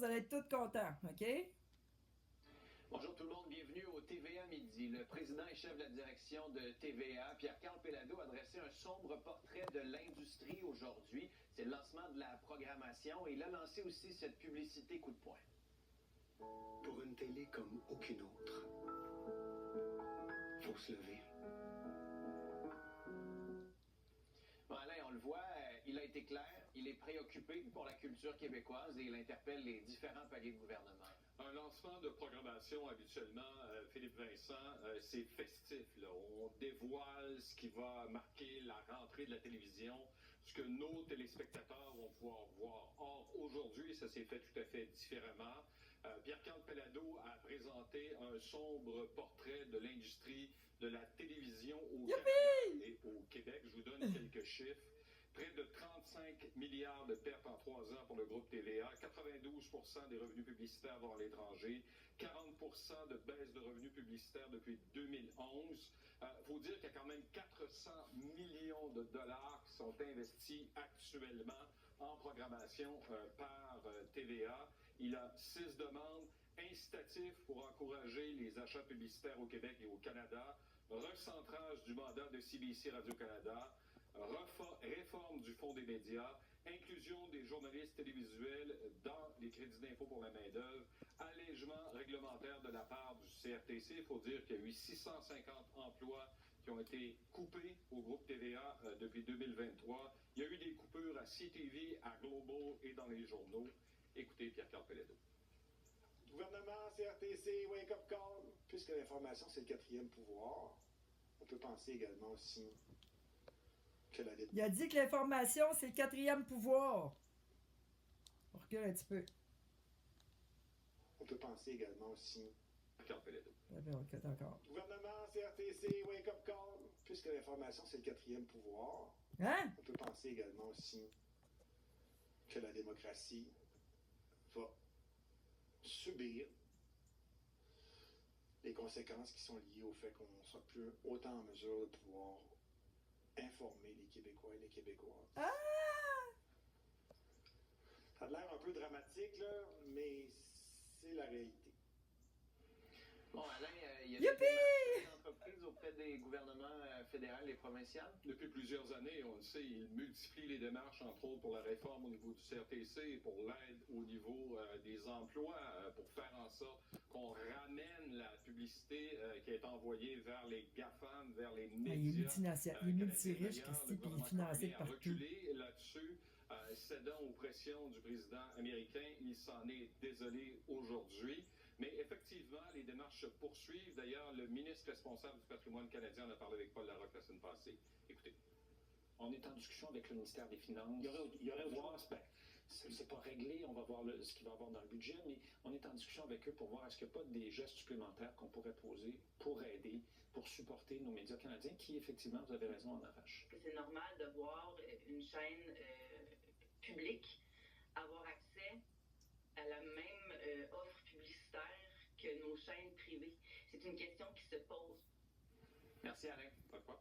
allez être tous contents, OK? Bonjour tout le monde, bienvenue au TVA Midi. Le président et chef de la direction de TVA, Pierre-Carl Péladeau, a dressé un sombre portrait de l'industrie aujourd'hui. C'est le lancement de la programmation et il a lancé aussi cette publicité coup de poing. Pour une télé comme aucune autre, faut se lever. Bon, Alain, on le voit, il a été clair, il est préoccupé pour la culture québécoise et il interpelle les différents paliers de gouvernement. Un lancement de programmation, habituellement, Philippe Vincent, c'est festif. Là. On dévoile ce qui va marquer la rentrée de la télévision, ce que nos téléspectateurs vont pouvoir voir. Or, aujourd'hui, ça s'est fait tout à fait différemment. Pierre-Carl Péladeau a présenté un sombre portrait de l'industrie de la télévision au Canada et au Québec. Je vous donne quelques chiffres. Près de 35 milliards de pertes en 3 ans pour le groupe TVA, 92% des revenus publicitaires vont à l'étranger, 40% de baisse de revenus publicitaires depuis 2011. Faut dire qu'il y a quand même 400 millions de dollars qui sont investis actuellement en programmation par TVA. Il a 6 demandes incitatives pour encourager les achats publicitaires au Québec et au Canada, recentrage du mandat de CBC Radio-Canada, réforme du Fonds des médias, inclusion des journalistes télévisuels dans les crédits d'impôt pour la main-d'œuvre, allègement réglementaire de la part du CRTC. Il faut dire qu'il y a eu 650 emplois qui ont été coupés au groupe TVA depuis 2023. Il y a eu des coupures à CTV, à Global et dans les journaux. Écoutez Pierre-Carl Péladeau. Gouvernement, CRTC, Wake Up Call. Puisque l'information, c'est le quatrième pouvoir, on peut penser également aussi que la... Il a dit que l'information, c'est le quatrième pouvoir. On recule un petit peu. On peut penser également aussi... Pierre-Carl Péladeau. Ok, d'accord. Gouvernement, CRTC, Wake Up Call. Puisque l'information, c'est le quatrième pouvoir, Hein? on peut penser également aussi que la démocratie va subir les conséquences qui sont liées au fait qu'on ne soit plus autant en mesure de pouvoir informer les Québécois et les Québécoises. Ah! Ça a l'air un peu dramatique, là, mais c'est la réalité. Bon, Alain, il y a Youpi! des entreprises auprès des gouvernements fédéraux et provinciaux. Depuis plusieurs années, on le sait, il multiplie les démarches, entre autres pour la réforme au niveau du CRTC, pour l'aide au niveau des emplois, pour faire en sorte qu'on ramène la publicité qui est envoyée vers les GAFAM, vers les médias. Il est multinational, il est multiriche, Christy, puis il est financé de a partout. reculé là-dessus, cédant aux pressions du président américain. Il s'en est désolé aujourd'hui. Mais effectivement, les démarches se poursuivent. D'ailleurs, le ministre responsable du patrimoine canadien en a parlé avec Paul Larocque la semaine passée. Écoutez. On est en discussion avec le ministère des Finances. Il y aurait voir, c'est pas réglé, on va voir ce qu'il va y avoir dans le budget, mais on est en discussion avec eux pour voir est-ce qu'il n'y a pas des gestes supplémentaires qu'on pourrait poser pour aider, pour supporter nos médias canadiens qui, effectivement, vous avez raison, en arrachent. C'est normal de voir une chaîne publique avoir accès à la même offre publicitaire que nos chaînes privées. C'est une question qui se pose. Merci Alain. Pas de quoi.